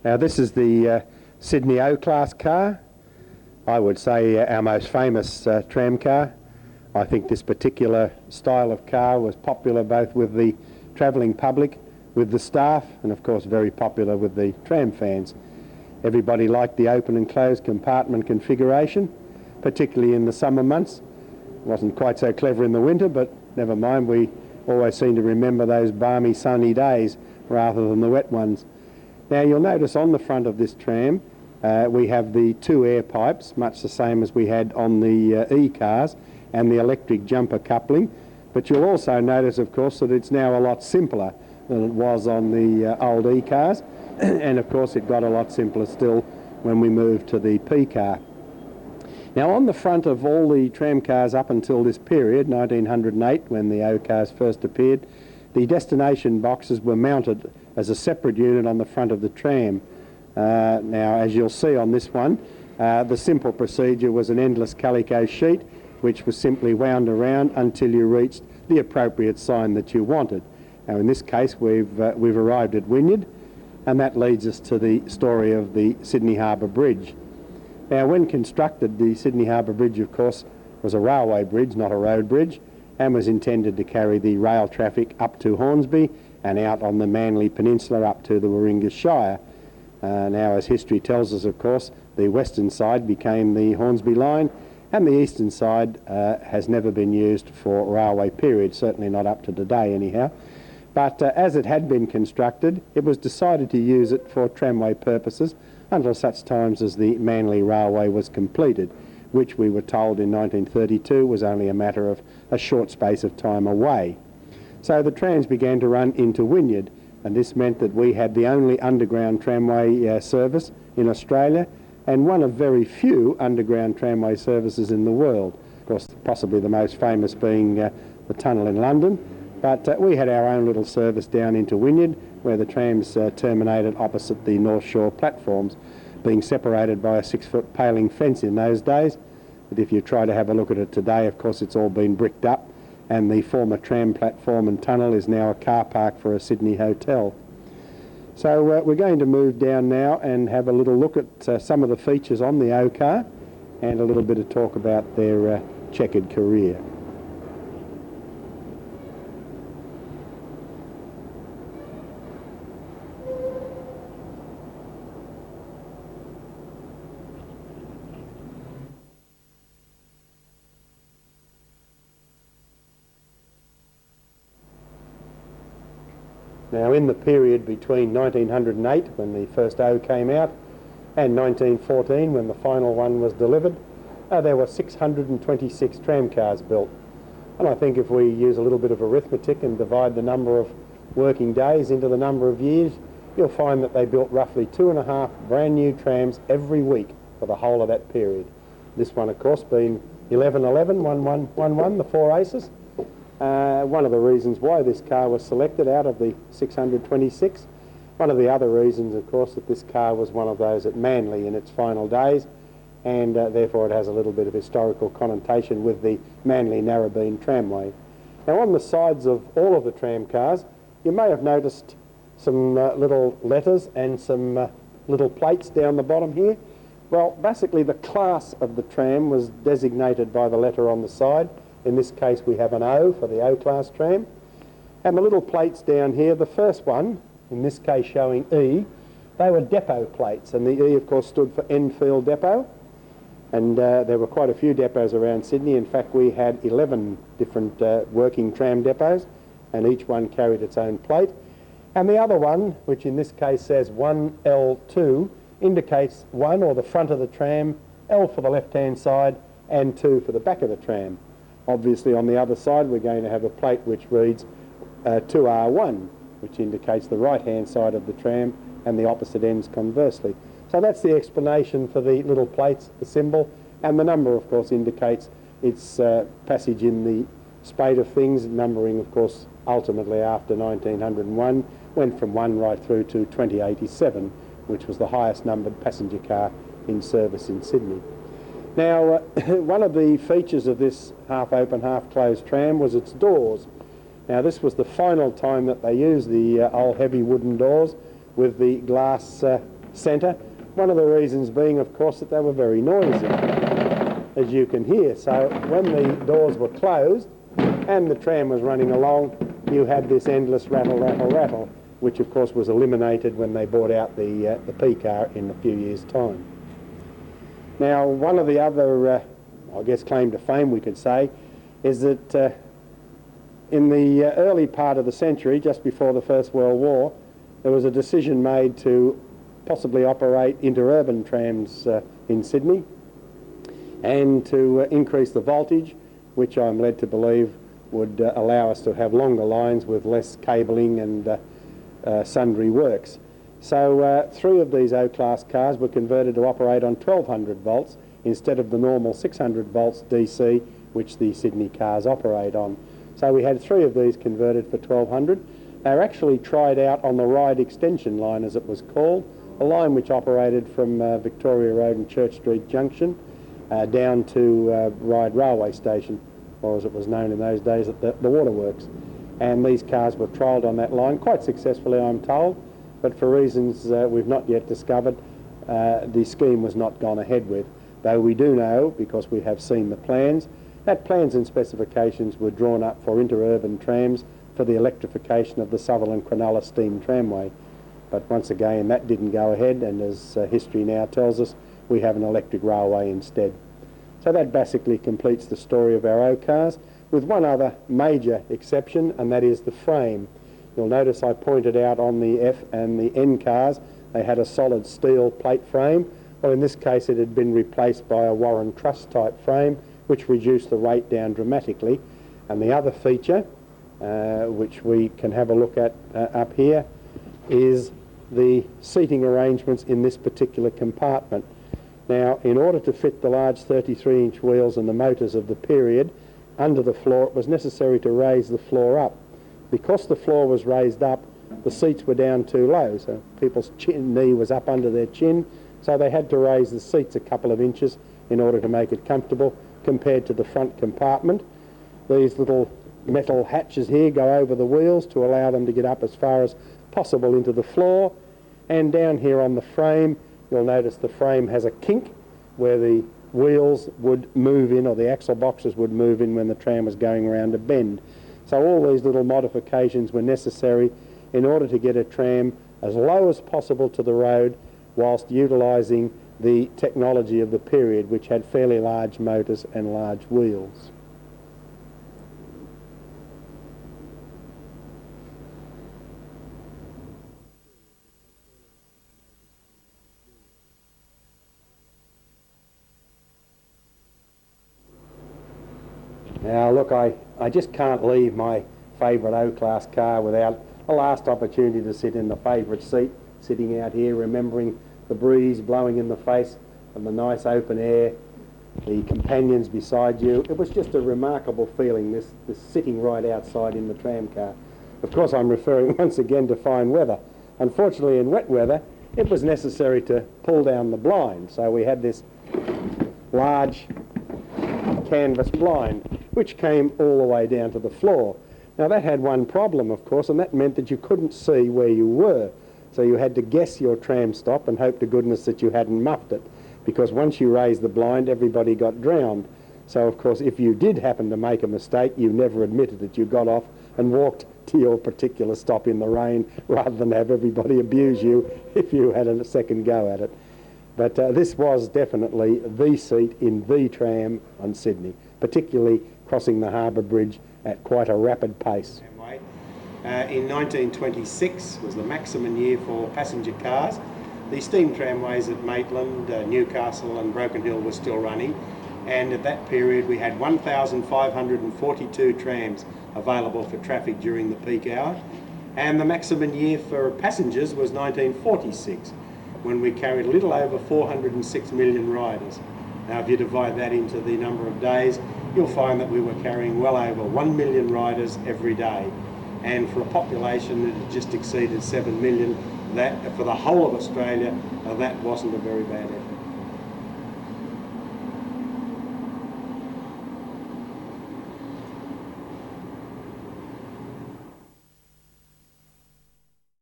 Now this is the Sydney O-Class car. I would say our most famous tram car. I think this particular style of car was popular both with the travelling public, with the staff, and of course very popular with the tram fans. Everybody liked the open and closed compartment configuration, particularly in the summer months. It wasn't quite so clever in the winter, but never mind, we always seem to remember those balmy sunny days rather than the wet ones. Now you'll notice on the front of this tram we have the two air pipes, much the same as we had on the E-cars, and the electric jumper coupling. But you'll also notice, of course, that it's now a lot simpler than it was on the old E-cars, and of course it got a lot simpler still when we moved to the P-car. Now on the front of all the tram cars up until this period, 1908, when the O-cars first appeared, the destination boxes were mounted as a separate unit on the front of the tram. Now, as you'll see on this one, the simple procedure was an endless calico sheet which was simply wound around until you reached the appropriate sign that you wanted. Now in this case we've arrived at Wynyard, and that leads us to the story of the Sydney Harbour Bridge. Now when constructed, the Sydney Harbour Bridge of course was a railway bridge, not a road bridge, and was intended to carry the rail traffic up to Hornsby and out on the Manly Peninsula up to the Warringah Shire. Now as history tells us, of course, the western side became the Hornsby line, and the eastern side has never been used for railway period, certainly not up to today anyhow. But as it had been constructed, it was decided to use it for tramway purposes until such times as the Manly Railway was completed, which we were told in 1932 was only a matter of a short space of time away. So the trams began to run into Wynyard, and this meant that we had the only underground tramway service in Australia, and one of very few underground tramway services in the world. Of course, possibly the most famous being the tunnel in London, but we had our own little service down into Wynyard, where the trams terminated opposite the North Shore platforms, being separated by a 6-foot paling fence in those days. But if you try to have a look at it today, of course it's all been bricked up, and the former tram platform and tunnel is now a car park for a Sydney hotel. So we're going to move down now and have a little look at some of the features on the O-car, and a little bit of talk about their checkered career. Now in the period between 1908, when the first O came out, and 1914, when the final one was delivered, there were 626 tram cars built. And I think if we use a little bit of arithmetic and divide the number of working days into the number of years, you'll find that they built roughly 2.5 brand new trams every week for the whole of that period. This one, of course, being 1111, 1111, the 4 aces. One of the reasons why this car was selected out of the 626. One of the other reasons, of course, that this car was one of those at Manly in its final days, and therefore it has a little bit of historical connotation with the Manly Narrabeen Tramway. Now on the sides of all of the tram cars, you may have noticed some little letters and some little plates down the bottom here. Well, basically the class of the tram was designated by the letter on the side. In this case we have an O for the O-class tram. And the little plates down here, the first one, in this case showing E, they were depot plates, and the E of course stood for Enfield Depot. And there were quite a few depots around Sydney. In fact, we had 11 different working tram depots, and each one carried its own plate. And the other one, which in this case says 1L2, indicates 1, or the front of the tram, L for the left-hand side, and 2 for the back of the tram. Obviously on the other side we're going to have a plate which reads 2R1, which indicates the right-hand side of the tram, and the opposite ends conversely. So that's the explanation for the little plates, the symbol, and the number of course indicates its passage in the spate of things. Numbering of course ultimately after 1901 went from 1 right through to 2087, which was the highest numbered passenger car in service in Sydney. Now, one of the features of this half-open, half-closed tram was its doors. Now, this was the final time that they used the old heavy wooden doors with the glass centre. One of the reasons being, of course, that they were very noisy, as you can hear. So when the doors were closed and the tram was running along, you had this endless rattle, rattle, rattle, which of course was eliminated when they brought out the P car in a few years' time. Now, one of the other, I guess, claim to fame we could say, is that in the early part of the century, just before the First World War, there was a decision made to possibly operate interurban trams in Sydney, and to increase the voltage, which I'm led to believe would allow us to have longer lines with less cabling and sundry works. So 3 of these O-class cars were converted to operate on 1200 volts instead of the normal 600 volts DC which the Sydney cars operate on. So we had 3 of these converted for 1200. They were actually tried out on the Ryde extension line, as it was called, a line which operated from Victoria Road and Church Street Junction down to Ryde Railway Station, or as it was known in those days, at the Waterworks. And these cars were trialled on that line quite successfully, I'm told, but for reasons we've not yet discovered, the scheme was not gone ahead with. Though we do know, because we have seen the plans, that plans and specifications were drawn up for interurban trams for the electrification of the Sutherland Cronulla steam tramway. But once again, that didn't go ahead, and as history now tells us, we have an electric railway instead. So that basically completes the story of our O-cars, with one other major exception, and that is the frame. You'll notice I pointed out on the F and the N cars, they had a solid steel plate frame. Well, in this case, it had been replaced by a Warren Truss type frame, which reduced the weight down dramatically. And the other feature, which we can have a look at up here, is the seating arrangements in this particular compartment. Now, in order to fit the large 33-inch wheels and the motors of the period under the floor, it was necessary to raise the floor up. Because the floor was raised up, the seats were down too low, so people's knee was up under their chin, so they had to raise the seats a couple of inches in order to make it comfortable compared to the front compartment. These little metal hatches here go over the wheels to allow them to get up as far as possible into the floor, and down here on the frame, you'll notice the frame has a kink where the wheels would move in, or the axle boxes would move in when the tram was going around a bend. So all these little modifications were necessary in order to get a tram as low as possible to the road whilst utilising the technology of the period, which had fairly large motors and large wheels. Now look, I just can't leave my favourite O-class car without a last opportunity to sit in the favourite seat, sitting out here remembering the breeze blowing in the face and the nice open air, the companions beside you. It was just a remarkable feeling, this sitting right outside in the tram car. Of course, I'm referring once again to fine weather. Unfortunately, in wet weather, it was necessary to pull down the blind, so we had this large canvas blind which came all the way down to the floor. Now that had one problem, of course, and that meant that you couldn't see where you were. So you had to guess your tram stop and hope to goodness that you hadn't muffed it, because once you raised the blind, everybody got drowned. So of course, if you did happen to make a mistake, you never admitted that you got off and walked to your particular stop in the rain, rather than have everybody abuse you if you had a second go at it. But this was definitely the seat in the tram on Sydney, particularly crossing the Harbour Bridge at quite a rapid pace. In 1926 was the maximum year for passenger cars. The steam tramways at Maitland, Newcastle and Broken Hill were still running, and at that period we had 1,542 trams available for traffic during the peak hour, and the maximum year for passengers was 1946, when we carried a little over 406 million riders. Now if you divide that into the number of days, you'll find that we were carrying well over 1 million riders every day. And for a population that had just exceeded 7 million, that for the whole of Australia, that wasn't a very bad effort.